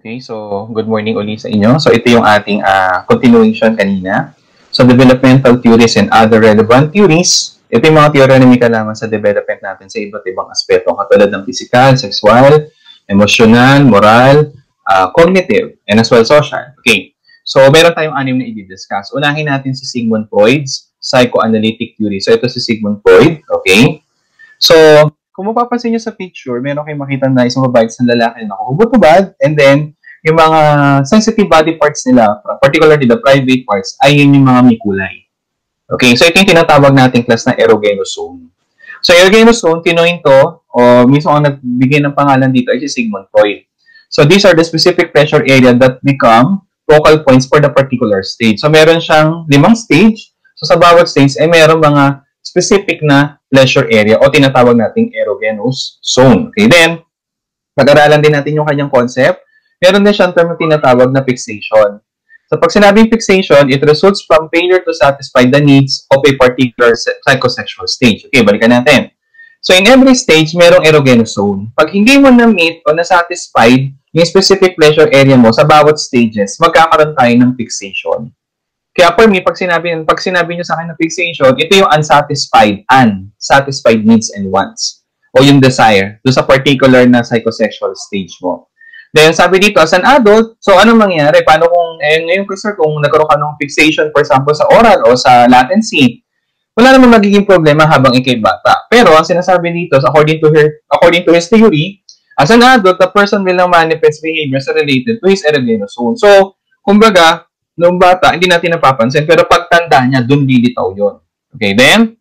Okay, so good morning ulit sa inyo. So ito yung ating continuation kanina. So developmental theories and other relevant theories. Ito yung mga theory na may kalaman sa development natin sa iba't ibang aspeto katulad ng physical, sexual, emotional, moral, cognitive, and as well social. Okay, so meron tayong anim na i-discuss. Unahin natin si Sigmund Freud's psychoanalytic theory. So ito si Sigmund Freud. Okay, so kung mapapansin nyo sa picture, meron kayong makita na isang babae sa lalaki na nakahubad-hubad, and then yung mga sensitive body parts nila, particularly the private parts, ay yun yung mga may kulay. Okay, so ito yung tinatawag nating class na erogenous zone. So erogenous zone, kinoin to, o mismo ang nagbigay ng pangalan dito ay si Sigmund Freud. So these are the specific pleasure area that become focal points for the particular stage. So meron siyang 5 stage. So sa bawat stage ay meron mga specific na pleasure area o tinatawag nating erogenous zone. Okay, then, pag-aralan din natin yung kanyang concept. Meron din siyang term na tinatawag na fixation. So, pag sinabing fixation, it results from failure to satisfy the needs of a particular psychosexual stage. Okay, balikan natin. So, in every stage, merong erogenous zone. Pag hindi mo na-meet o na-satisfied yung specific pleasure area mo sa bawat stages, magkakaroon tayo ng fixation. Kaya for me, pag sinabi nyo sa akin na fixation, ito yung unsatisfied needs and wants. O yung desire do sa particular na psychosexual stage mo. Then, sabi dito, as an adult, so anong mangyayari? Paano kung, ngayon sir, kung nagkaroon ka ng fixation, for example, sa oral o sa latency, wala naman magiging problema habang ikay bata. Pero, ang sinasabi dito, according to his theory, as an adult, the person will now manifest behaviors related to his erogenous zone. So, kumbaga, noong bata, hindi natin napapansin, pero pagtanda niya, dun lilitaw yun. Okay, then,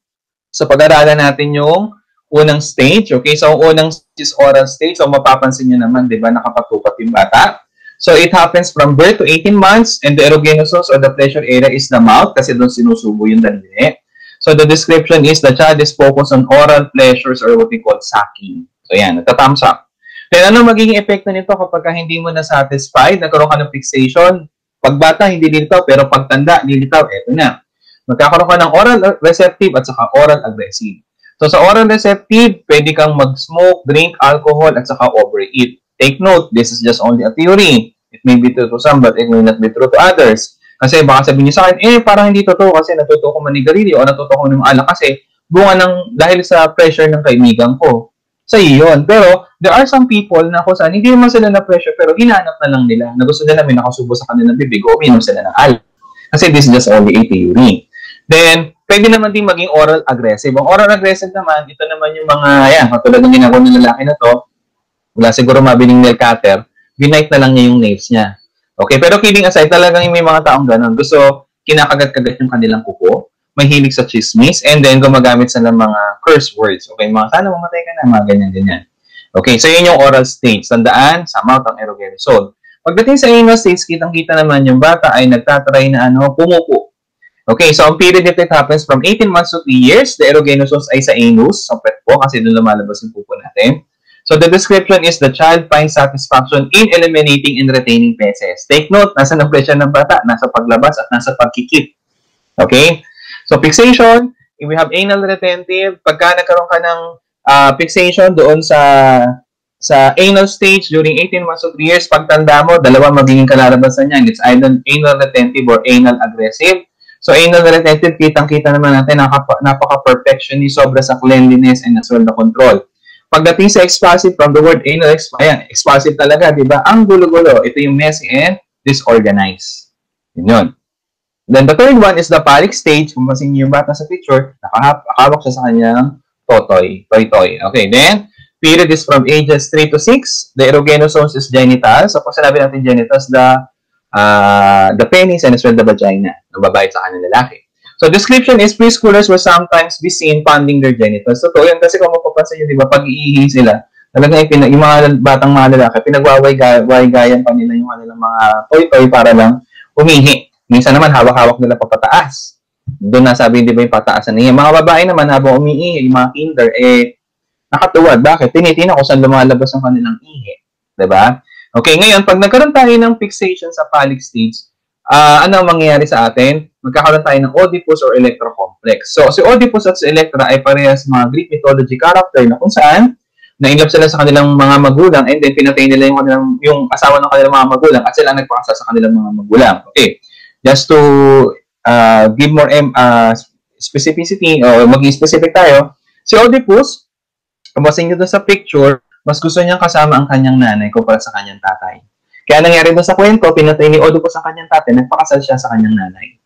sa pag-aralan natin yung unang stage, okay, so ang unang is oral stage, so mapapansin niyo naman, di ba, nakapatukat yung bata. So, it happens from birth to 18 months, and the erogenous zone or the pleasure area is the mouth, kasi doon sinusubo yung daliri. So, the description is the child is focused on oral pleasures or what we call sucking. So, yan, nagta-thumbs up. Then, ano magiging epekto nito kapag hindi mo na-satisfied, nagkaroon ka ng fixation? Pag bata, hindi lilitaw, pero pag tanda, lilitaw, eto na. Magkakaroon ka ng oral receptive at saka oral aggressive. So, sa oral receptive, pwede kang mag-smoke, drink alcohol, at saka overeat. Take note, this is just only a theory. It may be true to some, but it may not be true to others. Kasi baka sabihin niyo sa akin, parang hindi totoo kasi natuto ko manigarilyo o natuto ko ng alak kasi bunga ng, dahil sa pressure ng kaibigan ko. Sa iyon. Pero, there are some people na kung saan, hindi naman sila na pressure, pero hinanap na lang nila na gusto nila may nakasubo sa kanilang bibig o uminom sila ng alak. Kasi this is just only a theory. Then, pwede naman din maging oral aggressive. Ang oral aggressive naman, ito naman yung mga, katulad ng ginagawa ng lalaki na to, wala siguro mabiling nail cutter, binight na lang niya yung nails niya. Okay, pero kidding aside, talagang may mga taong ganun. Gusto, kinakagat-kagat yung kanilang kuko, mahilig sa chismis, and then gumagamit sa ng mga curse words. Okay, mga sana mamatay ka na, mga ganyan-ganyan. Okay, so yun yung oral stage. Tandaan, sa mouth ang erogenous zone. Pagdating sa anal stage, kitang-kita naman yung bata ay nagtatry na pumupo. Okay, so ang period nito happens from 18 months to 3 years. The erogenous zone ay sa anus, sa pet po, kasi doon lumalabas yung pupo natin. So the description is the child finds satisfaction in eliminating and retaining feces. Take note, nasa ng pressure ng bata, nasa paglabas at nasa pagkikip. Okay? So, fixation, we have anal retentive. Pagka nagkaroon ka ng fixation doon sa anal stage during 18 months to 3 years, pagtanda mo, dalawa magiging kalalabasan niyan. It's either anal retentive or anal aggressive. So, anal retentive, kitang-kita naman natin, napaka-perfectionist, sobra sa cleanliness and as well the control. Pagdating sa expulsive, from the word anal, expulsive talaga, di ba? Ang gulo-gulo, ito yung messy and disorganized. Yun. Then, the third one is the phallic stage. Kung masin niyo yung bata sa picture, nakahawak siya sa kanyang toy. Okay, then, period is from ages 3 to 6. The erogenous zone is genitals. So, kung sinabi natin genitals, the penis and as well the vagina ng babae sa kanang lalaki. So, description is preschoolers will sometimes be seen fondling their genitals. So, yan kasi kung mapapansin nyo, di ba, pag-iihi sila, talagang yung mga batang mga lalaki, pinagwaway-gayan pa nila yung kanilang mga toy para lang umihi. Minsan naman, hawak-hawak nila papataas. Doon nasabi, di ba, yung pataasan niya. Mga babae naman, habang umiihi, yung mga kinder, nakatuwad. Bakit? Tinitina kung saan lumalabas ang kanilang ihi. Diba? Okay, ngayon, pag nagkaroon tayo ng fixation sa phallic stage, ano ang mangyayari sa atin? Magkakaroon tayo ng Oedipus or Electra complex. So, si Oedipus at si Electra ay parehas mga Greek mythology character na kung saan na-inlove sila sa kanilang mga magulang and then pinatay nila yung asawa ng kanilang mga magulang at sila nagpakasal sa kanilang mga magulang. Okay. Just to give more specificity o maging specific tayo, si Oedipus, kabasin nyo doon sa picture, mas gusto niyang kasama ang kanyang nanay kumpara sa kanyang tatay. Kaya nangyari doon sa kwento, pinatay ni Oedipus ang kanyang tatay, nagpakasal siya sa kanyang nanay.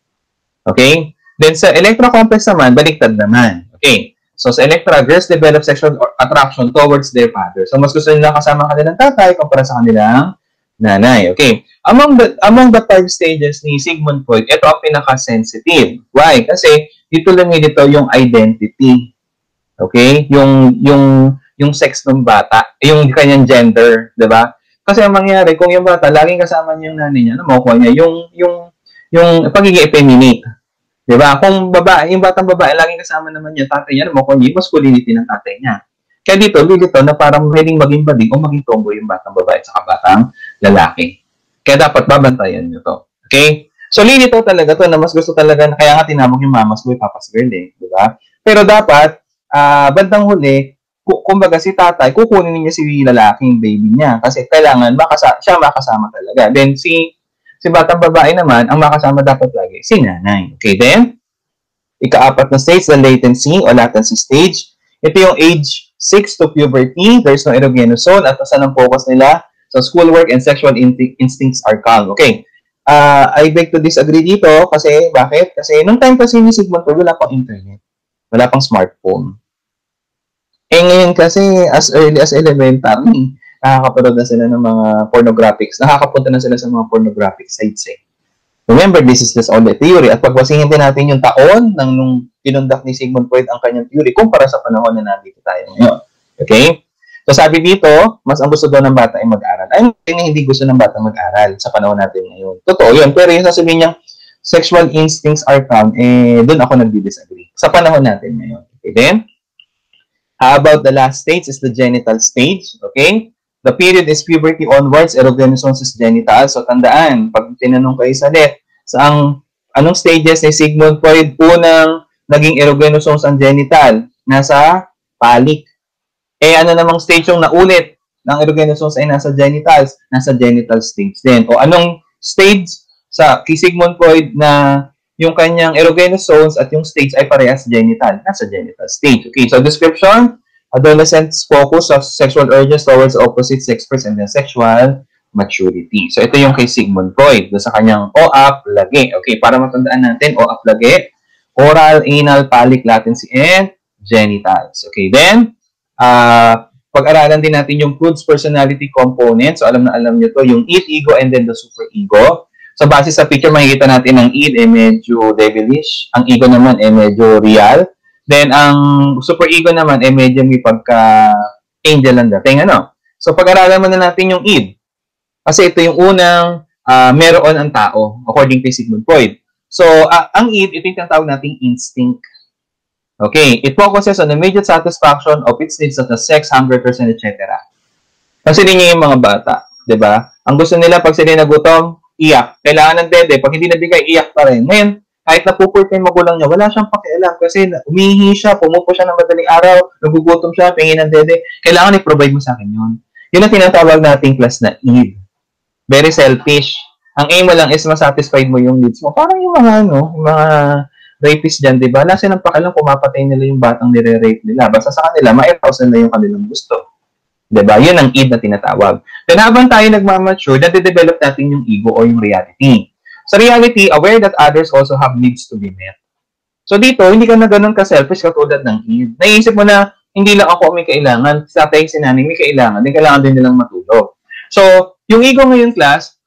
Okay? Then sa Electra complex naman, baliktad naman. Okay? So sa Electra, girls develop sexual attraction towards their father. So mas gusto nila kasama ang kanilang tatay kumpara sa kanilang nanay. Okay? Among the 5 stages ni Sigmund Freud, ito ang pinaka-sensitive. Why? Kasi dito lumilito yung identity. Okay? Yung sex ng bata, yung kanyang gender, 'di ba? Kasi ang mangyayari kung yung bata laging kasama niya yung nanay niya, ano makukuha niya yung pagiging effeminate. 'Di ba? Kung babae, yung batang babae laging kasama naman niya tatay niya, ano makukuha niya yung masculinity ng tatay niya. Kaya dito lilito na parang pwedeng maging bading o maging tomboy yung batang babae at saka batang lalaki. Kaya dapat babantayan niyo 'to. Okay? So lilito talaga 'to na mas gusto talaga, kaya nga tinawag yung mama's boy, papa's girl, 'di ba? Pero dapat bandang huli, kumbaga si tatay, kukunin niya si lalaking baby niya kasi kailangan siya makasama talaga. Then si batang babae naman, ang makasama dapat lagi si nanay. Okay, then ika-4 na stage, the latency stage. Ito yung age 6 to puberty. There's no erogenous zone at saan ang focus nila? So schoolwork and sexual instincts are calm. Okay. I beg to disagree dito kasi bakit? Kasi nung time kasi ni Sigmund Freud, wala pang internet. Wala pang smartphone. Ngayon kasi, as early as elementary, nakakapanood na sila ng mga pornographics. Nakakapunta na sila sa mga pornographic sites eh. Remember, this is just only theory. At pagbasingin din natin yung taon nung pinundak ni Sigmund Freud ang kanyang theory kumpara sa panahon na nandito tayo ngayon. Okay? So sabi dito, mas ang gusto daw ng bata ay mag-aral. Ay, hindi gusto ng bata mag-aral sa panahon natin ngayon. Totoo yun. Pero yung sasabihin niyang sexual instincts are calm, doon ako nagdi-disagree. Sa panahon natin ngayon. Okay, then? How about the last stage is the genital stage, okay? The period is puberty onwards, erogenous zones is genital. So tandaan, pag tinanong kayo sa net, anong stages ni Sigmund Freud unang naging erogenous zones ang genital? Nasa palik. Ano namang stage yung naulit ng erogenous zones ay nasa genitals? Nasa genital stage din. O anong stage sa kay Sigmund Freud na yung kanyang erogenous zones at yung stage ay parehas genital. Nasa genital stage. Okay, so description, adolescents focus on sexual urges towards opposite sex and then sexual maturity. So ito yung kay Sigmund Freud, sa kanyang OAP, lagi. Okay, para matandaan natin, OAP, lagi, oral, anal, phallic, latency, and genitals. Okay, then, pag-aralan din natin yung Freud's personality component. So alam na alam nyo to, yung id, ego, and then the superego. So, base sa picture, makikita natin ang id medyo devilish. Ang ego naman medyo real. Then, ang superego naman medyo may pagka-angel ang dating. So, pag-aralan muna natin yung id. Kasi ito yung unang meron ang tao, according to Sigmund Freud. So, ang id, ito yung tinatawag nating instinct. Okay, it focuses on the immediate satisfaction of its needs such as sex, hunger, thirst, etc. Kasi din yung mga bata, di ba? Ang gusto nila pag sila nagutom, iyak. Kailangan ng dede. Pag hindi nabigay, iyak pa rin. Ngayon, kahit napupurt yung magulang niya, wala siyang pakialam kasi umihi siya, pumupo siya ng madaling araw, nagugutom siya, pingin ng dede. Kailangan i-provide mo sa akin yun. Yun ang tinatawag nating class na id. Very selfish. Ang aim mo lang is masatisfied mo yung needs mo. Parang yung mga, yung mga rapists dyan, di ba? Wala silang pakialam, pumapatay nila yung batang nire-rape nila. Basta sa kanila, ma-arouse nila yung kanilang gusto. Diba? Yun ang id na tinatawag. Then habang tayo nagmamature, nade-develop natin yung ego o yung reality. Sa reality, aware that others also have needs to be met. So dito, hindi ka na ganun ka-selfish katulad ng id. Naiisip mo na, hindi lang ako may kailangan, sa tayo si nanay may kailangan, din kailangan din nilang matulog. So, yung ego ngayon, class,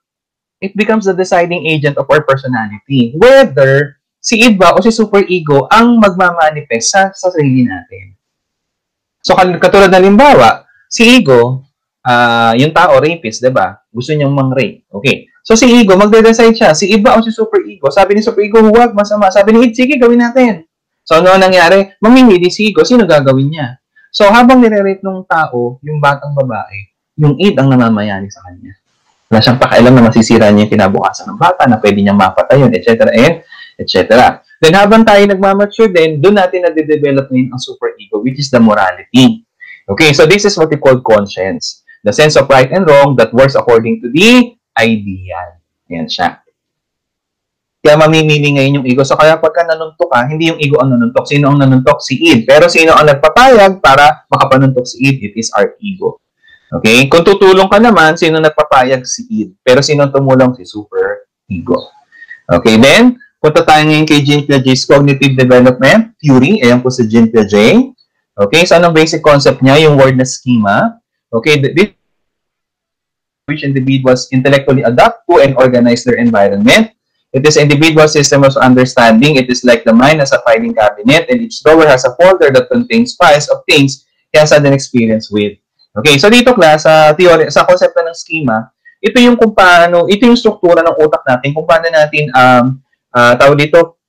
it becomes the deciding agent of our personality. Whether si id ba o si superego ang magmamanifest sa sarili natin. So, katulad na limbawa, si ego, yung tao, rapist, diba? Gusto niyang mang-rape. Okay. So, si ego, magde-decide siya. Si iba o si superego. Sabi ni superego, huwag, masama. Sabi ni id, sige, gawin natin. So, ano nangyari? Mamimili si ego, sino gagawin niya? So, habang nire-rape ng tao, yung batang babae, yung id ang namamayani sa kanya. Wala siyang pakialam na masisira niya yung kinabukasan ng bata, na pwede niyang mapatay yun, etc. etc. Then, habang tayo nagmamature din, doon natin na-develop ngayon ang superego, which is the morality. Okay, so this is what we call conscience. The sense of right and wrong that works according to the ideal. Yan siya. Kaya mamimili ngayon yung ego. So kaya pagka nanuntok ka, hindi yung ego ang nanuntok. Sino ang nanuntok? Si id. Pero sino ang nagpapayag para makapanuntok si id? It is our ego. Okay? Kung tutulong ka naman, sino nagpapayag? Si id. Pero sino tumulong? Si super ego. Okay, then, punta tayo ngayon kay Jean Piaget's cognitive development theory. Ayan po si Jean Piaget. Okay, so anong basic concept niya? Yung word na schema. Okay, this which individuals intellectually adapt to and organize their environment. It is an individual system of understanding. It is like the mind as a filing cabinet, and each drawer has a folder that contains files of things he has had an experience with. Okay, so dito class, sa theory, sa konsepto ng schema, ito yung kung paano, ito yung struktura ng utak natin, kung paano natin, tawag dito,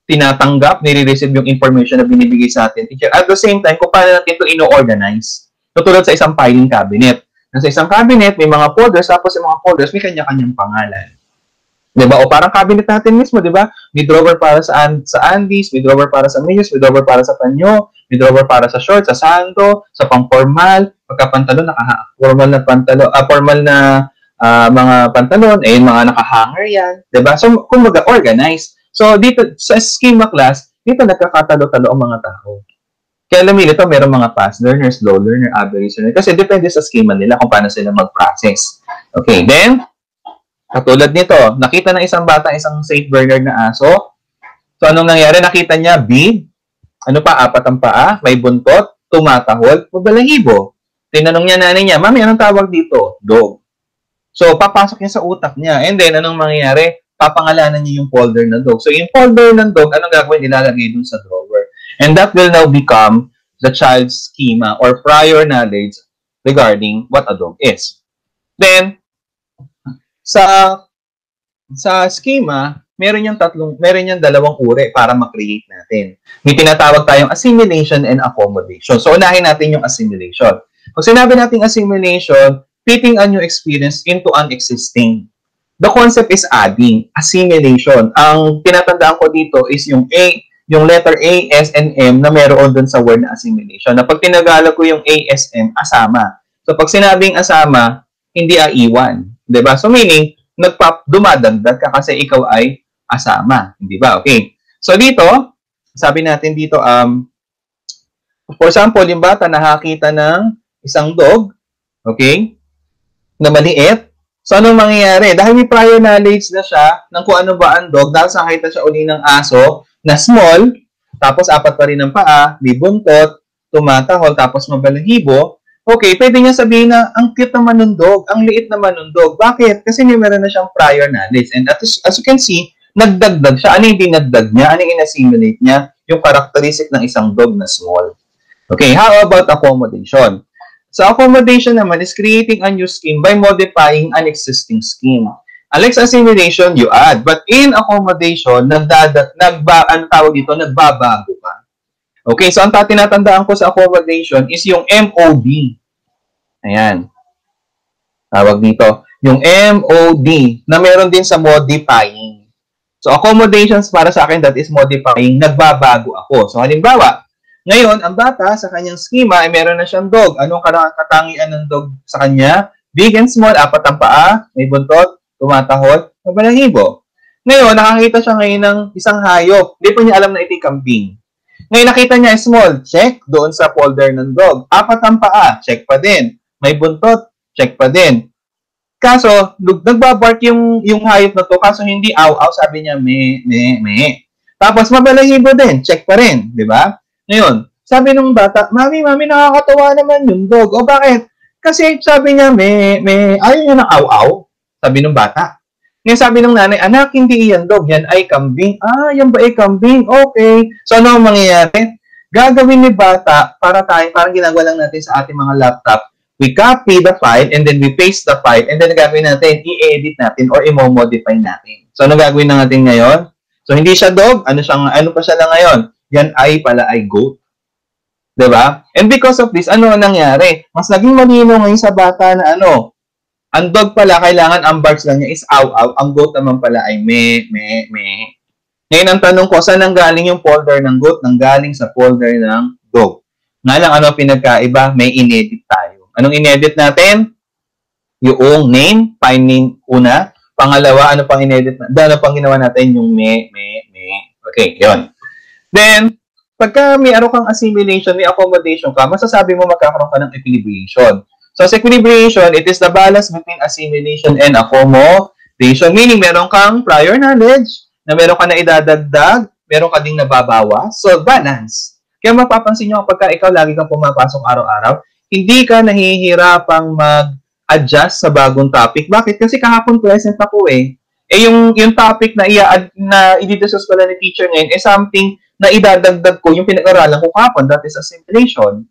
tinatanggap, nire-receive yung information na binibigay sa atin teacher. At the same time, kung paano natin ito ino-organize. Tutulad sa isang filing cabinet. Sa isang cabinet, may mga folders, tapos yung mga folders, may kanya-kanyang pangalan. Diba? O parang cabinet natin mismo, diba? May drawer para sa undies, may drawer para sa medyas, may drawer para sa panyo, may drawer para sa shorts, sa sando, sa pang-formal, pagka-pantalon, formal na pantalon, formal na mga pantalon, mga naka-hanger yan, diba? So, kung mag-organize. So, dito, sa schema class, dito nagkakatalo-talo ang mga tao. Kaya alam nyo, ito, mayroong mga fast learner, slow learner, average learner, kasi depende sa schema nila kung paano sila mag-process. Okay, then, katulad nito, nakita ng isang bata isang St. Bernard na aso. So, anong nangyari? Nakita niya, big, ano pa, 4 ang paa, may buntot, tumatahol, mabalahibo. Tinanong niya nanay niya, Mami, anong tawag dito? Dog. So, papasok niya sa utak niya. And then, anong mangyayari? Papangalanan niya yung folder ng dog. So, yung folder ng dog, anong gagawin? Ilalagay dun sa drawer. And that will now become the child's schema or prior knowledge regarding what a dog is. Then, sa schema, meron yung 2 uri para ma-create natin. May tinatawag tayong assimilation and accommodation. So, unahin natin yung assimilation. Kung sinabi natin assimilation, fitting a new experience into an existing. The concept is adding, assimilation. Ang tinatandaan ko dito is yung letter A, S, and M na meron dun sa word na assimilation. Na pag tinagalog ko yung A, S, M, asama. So, pag sinabing asama, hindi iwan. Diba? So, meaning, dumadagdag ka kasi ikaw ay asama. Hindi ba? Okay. So, dito, sabi natin dito, for example, yung bata nakakita ng isang dog, okay, na maliit. So, anong mangyayari? Dahil may prior knowledge na siya ng kung ano ba ang dog, dahil nakita siya uli ng aso na small, tapos 4 pa rin ang paa, may buntot, tumatahol, tapos mabalahibo. Okay, pwede niya sabihin na ang cute naman ng dog, ang liit naman ng dog. Bakit? Kasi meron na siyang prior knowledge. And as you can see, nagdagdag siya. Ano yung dinagdag niya? Ano yung in-assimilate niya? Yung characteristic ng isang dog na small. Okay, how about accommodation? So, accommodation naman is creating a new scheme by modifying an existing scheme. Unlike assimilation, you add. But in accommodation, nagbabago ka. Okay, so ang tinatandaan ko sa accommodation is yung MOD. Ayan. Tawag dito. Yung MOD na meron din sa modifying. So, accommodations para sa akin, that is modifying. Nagbabago ako. So, halimbawa, ngayon, ang bata sa kanyang schema ay meron na siyang dog. Anong katangian ng dog sa kanya? Big and small, 4 ang paa, may buntot, tumatahol, mabalahibo. Ngayon, nakakita siya ngayon ng isang hayop. Hindi pa niya alam na ito'y kambing. Ngayon, nakita niya small, check doon sa folder ng dog. 4 ang paa, check pa din. May buntot, check pa din. Kaso, nagbabark yung hayop na to, kaso hindi aw-aw, sabi niya, me. Tapos, mabalahibo din, check pa rin, di ba? Ngayon, sabi nung bata, Mami, nakakatawa naman yung dog. O bakit? Kasi sabi niya, ayaw niya ng aw-aw, sabi nung bata. Ngayon sabi ng nanay, anak, hindi yan dog, yan ay kambing. Yan ba ay kambing? Okay. So, ano ang mangyayari? Gagawin ni bata, parang ginagawa lang natin sa ating mga laptop, we copy the file, and then we paste the file, and then gagawin natin, i-edit natin, or i-modify natin. So, ano gagawin na natin ngayon? So, hindi siya dog, ano pa siya lang ngayon? Yan ay pala ay goat. Diba? And because of this, ano nangyari? Mas naging malino ngayon sa bata na ang dog pala, kailangan ang barks lang niya is aw-aw. Ang goat naman pala ay me. Ngayon, ang tanong ko, saan nanggaling yung folder ng goat? Nanggaling sa folder ng dog. Nga lang, ano pinagkaiba? May inedit tayo. Anong inedit natin? Yung name, file name una. Pangalawa, ano pang inedit na? Ano pang ginawa natin? Yung me. Okay, yon. Then, pagka may kang assimilation, may accommodation ka, masasabi mo magkakaroon ka ng equilibration. So, sa equilibration, it is the balance between assimilation and accommodation. Meaning, meron kang prior knowledge, na meron ka na idadagdag, meron ka ding nababawas. So, balance. Kaya mapapansin nyo kapag ikaw lagi kang pumapasok araw-araw, hindi ka nahihirapang mag-adjust sa bagong topic. Bakit? Kasi kahapon present ako eh. Yung topic na i-discuss pala ni teacher ngayon is something na idadagdag ko yung pinag-aralan ko kahapon. That is assimilation.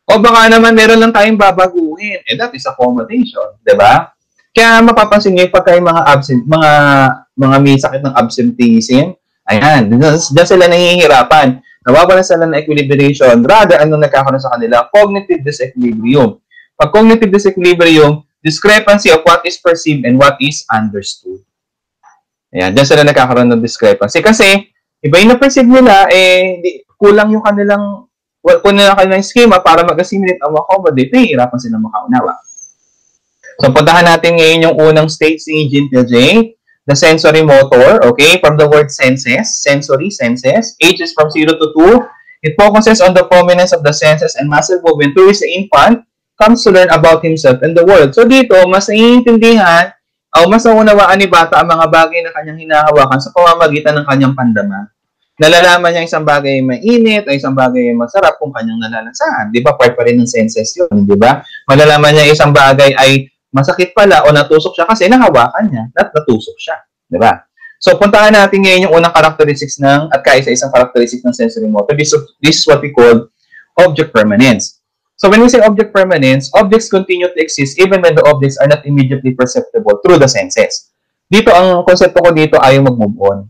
O baka naman meron lang tayong babaguhin. That is accommodation. Diba? Kaya mapapansin nyo pagka yung mga may sakit ng absenteeism, ayan, dyan sila nahihirapan. Nawawala sila ng equilibration. Rather, ano nagkakaroon sa kanila? Cognitive disequilibrium. Pag cognitive disequilibrium, discrepancy of what is perceived and what is understood. Ayan, dyan sila nagkakaroon ng discrepancy. Kasi, iba yung na-perceive nila, kulang yung kanilang schema para mag-assimilate o accommodate, hihirapan sila makaunawa. So, puntahan natin ngayon yung unang stage ni Jean Piaget, the sensory motor, okay, from the word senses, sensory, senses. Age is from 0 to 2. It focuses on the prominence of the senses and muscle movement to which the infant comes to learn about himself and the world. So, dito, mas naiintindihan o mas naunawaan ni bata ang mga bagay na kanyang hinahawakan sa pamamagitan ng kanyang pandama. Nalalaman niya isang bagay ay mainit o isang bagay ay masarap kung kanyang nalalasahan. Di ba? Part pa rin ng senses yun, di ba? Malalaman niya isang bagay ay masakit pala o natusok siya kasi nahawakan niya at natusok siya. Di ba? So, puntahan natin ngayon yung unang characteristics at kaisa-isang characteristics ng sensory motor. This is what we call object permanence. So, when we say object permanence, objects continue to exist even when the objects are not immediately perceptible through the senses. Dito, ang konsepto ko dito ay mag-move on.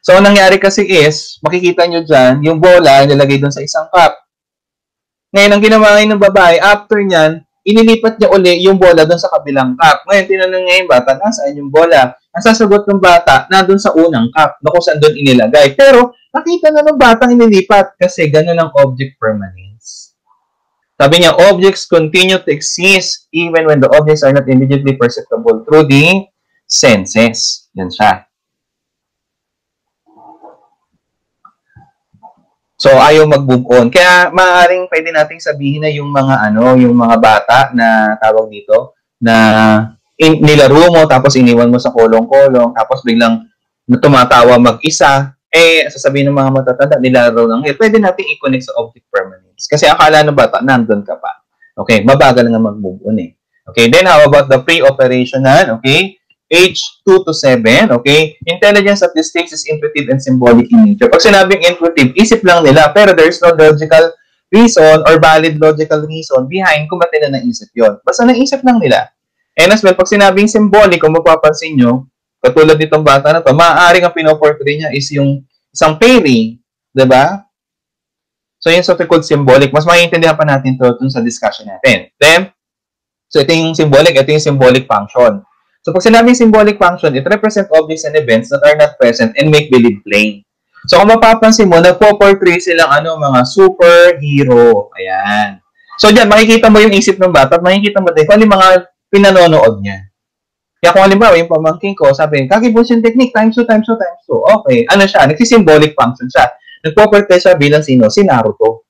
So, ang nangyari kasi is, makikita nyo dyan, yung bola nilagay doon sa isang cup. Ngayon, ang ginawa ng babae, after nyan, inilipat niya uli yung bola doon sa kabilang cup. Ngayon, tinanong niya yung bata, nasaan yung bola? Ang sasagot ng bata, nandun sa unang cup, na kung saan doon inilagay. Pero, nakita na ng batang inilipat kasi ganun ang object permanence. Sabi niya, objects continue to exist even when the objects are not immediately perceptible through the senses. Yan siya. So, ayaw mag-move on. Kaya, maaaring pwede nating sabihin na yung mga bata na tawag dito, na nilaro mo, tapos iniwan mo sa kolong-kolong, tapos biglang tumatawa mag-isa, sasabihin ng mga matatanda, nilaro lang. Pwede nating i-connect sa object permanence. Kasi akala ng bata, nandun ka pa. Okay, mabagal nga mag-move on eh. Okay, then how about the pre-operational? Okay, age 2 to 7. Okay, intelligence at this stage is intuitive and symbolic in nature. Pag sinabing intuitive, isip lang nila, pero there is no logical reason or valid logical reason behind kung ba't nila naisip yun. Basta naisip lang nila. And as well, pag sinabing symbolic, kung mapapansin nyo, katulad nitong bata na to, maaaring ang pinoportray niya is yung isang fairy. Diba? So, yung so called symbolic. Mas maiintindihan pa natin to sa discussion natin. Then, so ito yung symbolic function. So, pag sinabing symbolic function, it represents objects and events that are not present and make believe plain. So, kung mapapansin mo, nagpo-portray silang mga superhero. Ayan. So, dyan, makikita mo yung isip ng bata at makikita mo din kung yung mga pinanonood niya. Kaya kung halimbawa, yung pamangkin ko, sabi, Kakibushin technique, times 2, times 2, times 2. Okay, ano siya? Nagsisymbolic function siya. Nagpo-portray siya bilang sino? Si Naruto.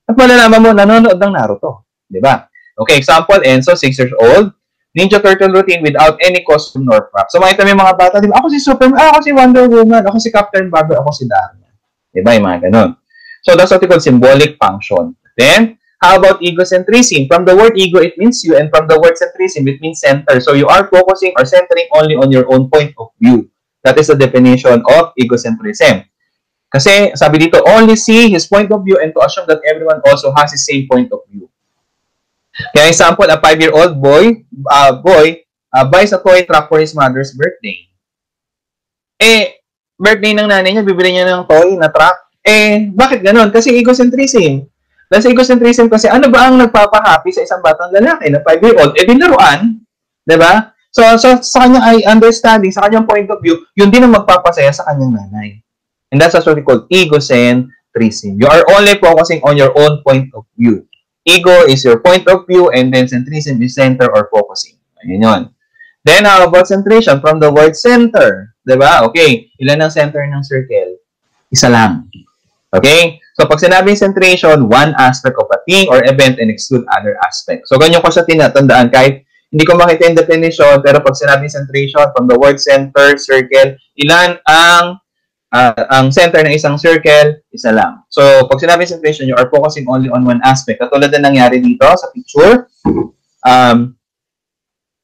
At malalaman mo, nanonood ng Naruto. Diba? Okay, example, Enzo, 6 years old. Ninja Turtle routine without any costume nor prop. So, makita mo yung mga bata, diba? Ako si Superman, ako si Wonder Woman, ako si Captain Marvel, ako si Dharma. Diba? Yung mga ganun. So, that's what we call symbolic function. Then, how about egocentrism? From the word ego, it means you, and from the word centrism, it means center. So, you are focusing or centering only on your own point of view. That is the definition of egocentrism. Kasi, sabi dito, only see his point of view and to assume that everyone also has the same point of view. Kaya example, a 5-year-old boy buys a toy truck for his mother's birthday. Birthday ng nanay niya, bibili niya ng toy na truck. Bakit ganun? Kasi egocentrism. Dahil sa egocentrism kasi, ano ba ang nagpapahappy sa isang batang lalaki na 5-year-old? Laruan. Diba? So, sa kanya ay understanding, sa kanyang point of view, yun din ang magpapasaya sa kanyang nanay. And that's what we call egocentrism. centrism. You are only focusing on your own point of view. Ego is your point of view, and then centrism is center or focusing. Ayun yun. Then, how about centration? From the word center. Diba? Okay. Ilan ang center ng circle? Isa lang. Okay? So, pag sinabing centration, one aspect of a thing or event and exclude other aspects. So, ganyan ko siya tinatandaan. Kahit hindi ko makita yung definition, pero pag sinabing centration, from the word center, circle, ilan ang center ng isang circle, isa lang. So, pag sinabing centration, you are focusing only on one aspect. Katulad na nangyari dito sa picture,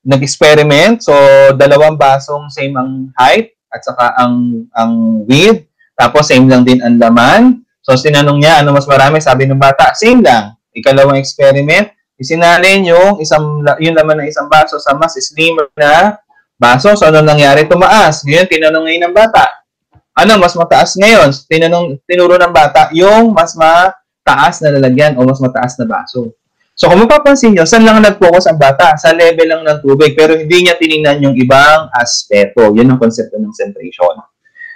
nag-experiment. So, dalawang basong same ang height at saka ang width. Tapos, same lang din ang laman. So, sinanong niya, ano mas marami? Sabi ng bata, same lang. Ikalawang experiment, isinalin yung laman ng isang baso sa mas slimmer na baso. So, ano nangyari? Tumaas. Ngayon, tinanong ngayon ng bata, ano mas mataas ngayon? Tinuro ng bata yung mas mataas na lalagyan o mas mataas na baso. So, kung mapapansin nyo, saan lang nag-focus ang bata? Sa level lang ng tubig, pero hindi niya tinignan yung ibang aspeto. Yun ang konsepto ng centration.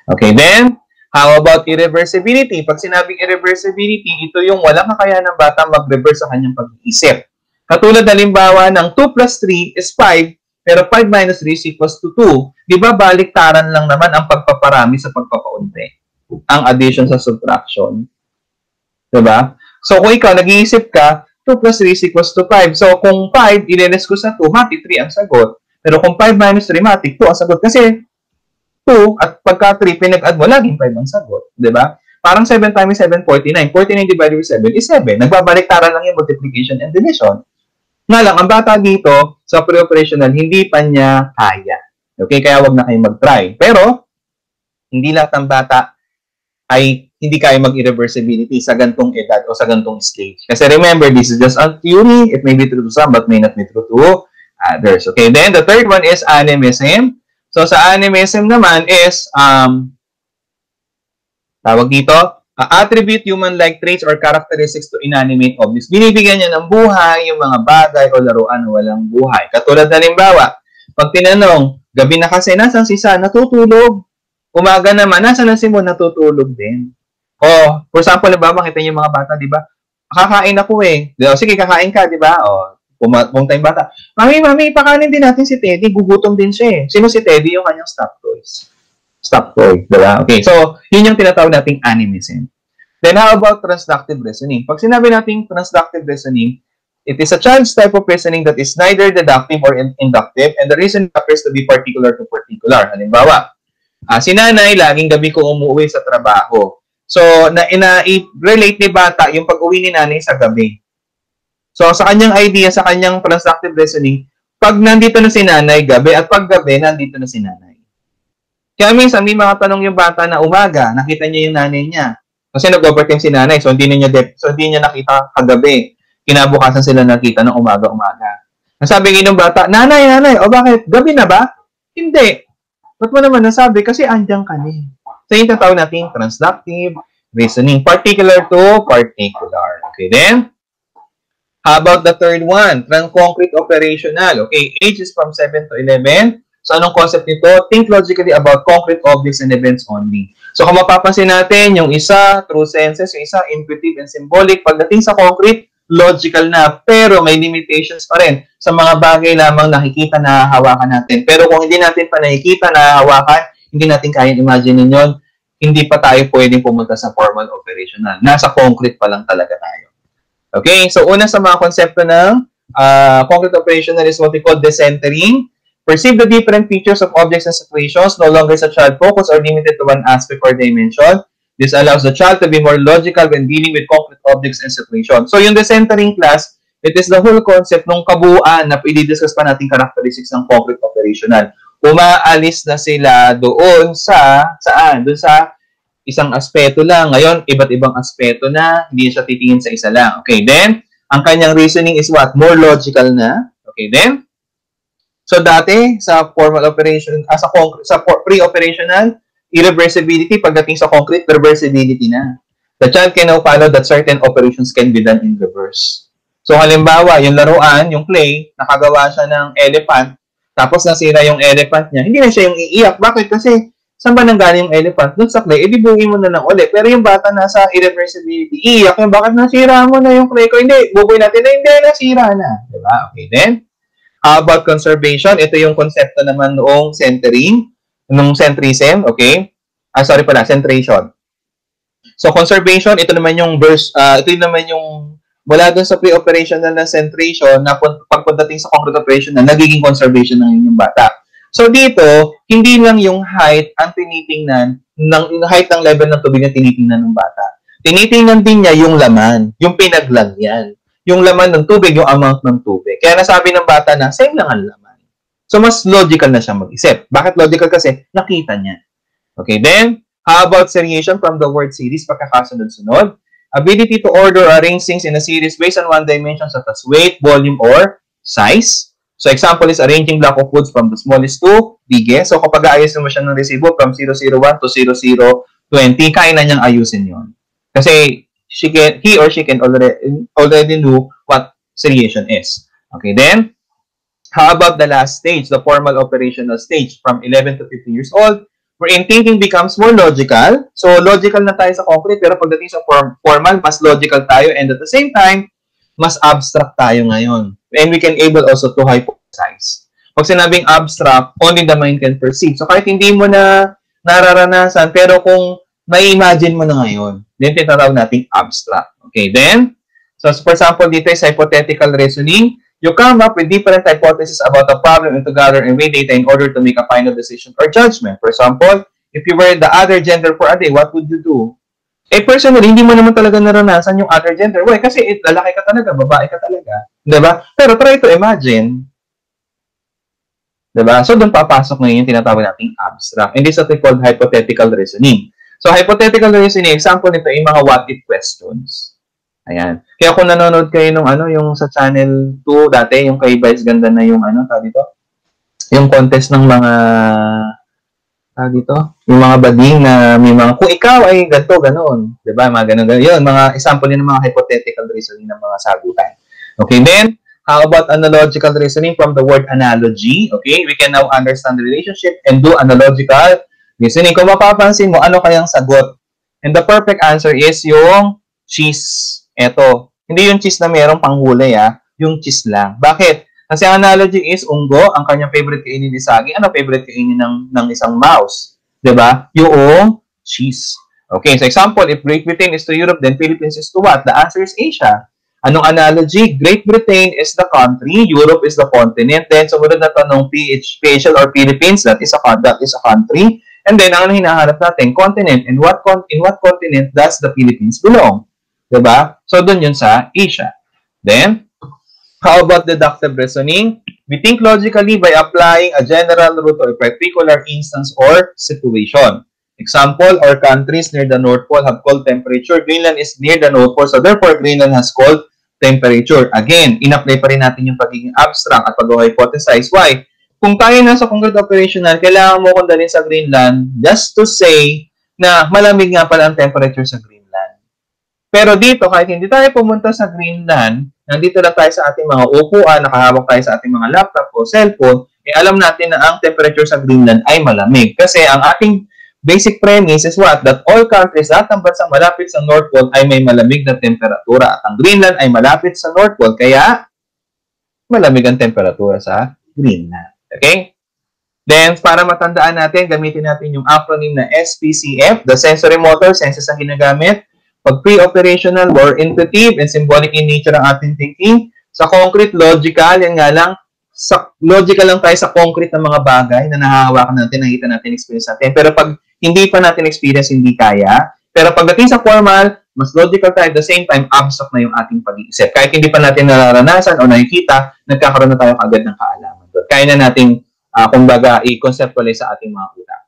Okay, then, how about irreversibility? Pag sinabing irreversibility, ito yung walang kakayahan ng bata mag-reverse sa kanyang pag-iisip. Katulad halimbawa ng 2 plus 3 is 5, pero 5 minus 3 is equals to 2. Di ba baliktaran lang naman ang pagpaparami sa pagpapaunti? Ang addition sa subtraction. Diba? So, kung ikaw nag-iisip ka, 2 plus 3 is equals to 5. So, kung 5, ileles ko sa 2, matik 3 ang sagot. Pero kung 5 minus 3, matik 2 ang sagot. Kasi 2 at pagka 3, pinag-add mo, laging 5 ang sagot. Diba? Parang 7 times 7, 49. 49 divided with 7 is 7. Nagbabaliktaran lang yung multiplication and division. Nga lang, ang bata dito, sa pre-operational, hindi pa niya kaya. Okay? Kaya wag na kayong mag-try. Pero, hindi lahat ng bata ay hindi kaya mag-irreversibility sa gantong edad o sa gantong stage. Kasi remember, this is just a theory. It may be true to some, but may not be true to others. Okay? Then, the third one is animism. So, sa animism naman is, tawag dito, attribute human-like traits or characteristics to inanimate objects. Binibigyan niya ng buhay yung mga bagay o laruan na walang buhay. Katulad na halimbawa, pag tinanong, gabi na kasi, nasan si Sa? Natutulog. Umaga naman, nasan na si Mo? Natutulog din. O, for example, ba, makita niyo yung mga bata, di ba? Kakain ako eh. Sige, kakain ka, di ba? O, pumunta yung bata. Mami, pakanin din natin si Teddy. Gugutom din siya eh. Sino si Teddy? Yung kanyang stuffed toys. Stuffed toy, diba? Okay, so, yun yung tinatawag nating animism. Then, how about transductive reasoning? Pag sinabi nating transductive reasoning, it is a child's type of reasoning that is neither deductive or inductive, and the reason appears to be particular to particular. Halimbawa, si nanay, laging gabi ko umuwi sa trabaho. So, i-relate ni bata yung pag-uwi ni nanay sa gabi. So, sa kanyang idea, sa kanyang transductive reasoning, pag nandito na si nanay gabi, at pag gabi, nandito na si nanay. Kaya minsan, may mga tanong yung bata na umaga, nakita niya yung nanay niya. Kasi nag-overtime si nanay, so hindi niya nakita kagabi. Kinabukasan sila nakita ng umaga-umaga. Nasabi ng bata, nanay, o bakit? Gabi na ba? Hindi. Ba't mo naman nasabi? Kasi andyan ka ni. So, yung tatawag natin transductive reasoning. Particular to particular. Okay, then? How about the third one? Concrete operational. Okay, age is from 7 to 11. So, anong concept nito? Think logically about concrete objects and events only. So, kung mapapansin natin, yung isa, true senses, yung isa, intuitive and symbolic. Pagdating sa concrete, logical na. Pero may limitations pa rin sa mga bagay lamang nakikita na hawakan natin. Pero kung hindi natin pa nakikita na hawakan, hindi natin kayang imagine yun, hindi pa tayo pwedeng pumunta sa formal operational. Nasa concrete pa lang talaga tayo. Okay? So, una sa mga konsepto ng concrete operational is what we call decentering. Perceive the different features of objects and situations, no longer is a child focused or limited to one aspect or dimension. This allows the child to be more logical when dealing with concrete objects and situations. So, yung decentering class, it is the whole concept ng kabuuan na i-discuss pa natin characteristics ng concrete operational. Umaalis na sila doon sa, saan? Doon sa isang aspeto lang. Ngayon, iba't ibang aspeto na, hindi siya titingin sa isa lang. Okay, then, ang kanyang reasoning is what? More logical na. Okay, then, so, dati, sa formal operation, sa pre-operational, irreversibility, pagdating sa concrete, reversibility na. The child can now follow that certain operations can be done in reverse. So, halimbawa, yung laruan, yung clay, nakagawa siya ng elephant, tapos nasira yung elephant niya, hindi na siya yung iiyak. Bakit? Kasi Saan ba nanggaling yung elephant? Doon sa clay, edi buuin mo na lang ulit. Pero yung bata nasa irreversibility, iiyak yung bakit nasira mo na yung clay ko? Hindi, bubuin natin na hindi, nasira na. Diba? Okay, then, how about conservation? Ito yung konsepto naman noong centering, nung centrism, okay? Centration. So, conservation, ito naman yung mula dun sa pre-operational na centration na pagpagdating sa concrete operation na nagiging conservation ng inyong bata. So dito, hindi lang yung height ang tinitingnan, yung height ng level ng tubig na tinitingnan ng bata. Tinitingnan din niya yung laman, yung pinaglagyan. Yung laman ng tubig, yung amount ng tubig. Kaya nasabi ng bata na, same lang ang laman. So mas logical na siya mag-isip. Bakit logical? Kasi nakita niya. Okay, then, how about seriation from the word series, pagkakasunod-sunod? Ability to order or arrange things in a series based on one dimension such as weight, volume, or size. So, example is arranging block of woods from the smallest to biggest. So, kapag aayusin mo siya ng resibo from 001 to 0020, kaya na niyang ayusin yon. Kasi he or she can already know what seriation is. Okay, then, how about the last stage, the formal operational stage from 11 to 15 years old? Wherein thinking becomes more logical. So, logical na tayo sa concrete, pero pagdating sa formal, mas logical tayo, and at the same time, mas abstract tayo ngayon. And we can able also to hypothesize. Pag sinabing abstract, only the mind can perceive. So, kahit hindi mo na nararanasan, pero kung may imagine mo na ngayon, then tinatawag natin abstract. Okay, then, so for example, dito is hypothetical reasoning. You come up with different hypotheses about a problem and to gather and weigh data in order to make a final decision or judgment. For example, if you were the other gender for a day, what would you do? Personally, hindi mo naman talaga naranasan yung other gender. Why? Kasi lalaki ka talaga, babae ka talaga. Diba? Pero try to imagine. Diba? So, doon papasok ngayon yung tinatawag nating abstract. And this is what we call hypothetical reasoning. So, hypothetical reasoning, example nito ay mga what-if questions. Ayan. Kaya kung nanonood kayo nung yung sa channel 2 dati, yung kay Vice Ganda na yung dito, yung contest ng mga yung mga bading na may mga, kung ikaw ay ganito, ganon. Diba? Mga ganon. Yun, mga example yun ng mga hypothetical reasoning ng mga sagutan. Okay, then, how about analogical reasoning from the word analogy? Okay, we can now understand the relationship and do analogical reasoning. Kung mapapansin mo, ano kayang sagot? And the perfect answer is yung cheese. Eto, hindi yung cheese na mayroong panghulay, yung cheese lang. Bakit? Kasi ang analogy is unggo, ang kanyang favorite kainin ni Sagi. Ano favorite kainin ng isang mouse? Diba? Yung cheese. Okay, so example, if Great Britain is to Europe, then Philippines is to what? The answer is Asia. Anong analogy? Great Britain is the country, Europe is the continent. Then, sumunod na tanong, PHL or Philippines, that is a country. And then, ang hinahanap natin, continent. In what continent does the Philippines belong? Diba? So, dun yun sa Asia. Then, how about deductive reasoning? We think logically by applying a general rule to a particular instance or situation. Example, our countries near the North Pole have cold temperature. Greenland is near the North Pole, so therefore, Greenland has cold temperature. Again, in-apply pa rin natin yung pagiging abstract at pag-hypothesize. Why? Kung tayo nasa concrete operational, kailangan mo kung dalhin sa Greenland just to say na malamig nga pala ang temperature sa Greenland. Pero dito, kahit hindi tayo pumunta sa Greenland, nandito lang tayo sa ating mga upuan, nakahawak tayo sa ating mga laptop o cellphone, alam natin na ang temperature sa Greenland ay malamig. Kasi ang ating basic premise is what? That all countries, lahat ng bansang malapit sa North Pole ay may malamig na temperatura. At ang Greenland ay malapit sa North Pole, kaya malamig ang temperatura sa Greenland. Okay? Then, para matandaan natin, gamitin natin yung acronym na SPCF, the sensory motor, senses ang ginagamit. Pag pre-operational, more intuitive and symbolic in nature ang ating thinking. Sa concrete, logical, yan nga lang, logical lang tayo sa concrete ng mga bagay na nahahawakan natin, nakita natin, experience natin. Pero pag hindi pa natin experience, hindi kaya. Pero pagdating sa formal, mas logical tayo at the same time, abstract na yung ating pag-iisip. Kahit hindi pa natin nararanasan o nakikita, nagkakaroon na tayo agad ng kaalaman. Kaya na nating, kumbaga, i-conceptualize sa ating mga utak.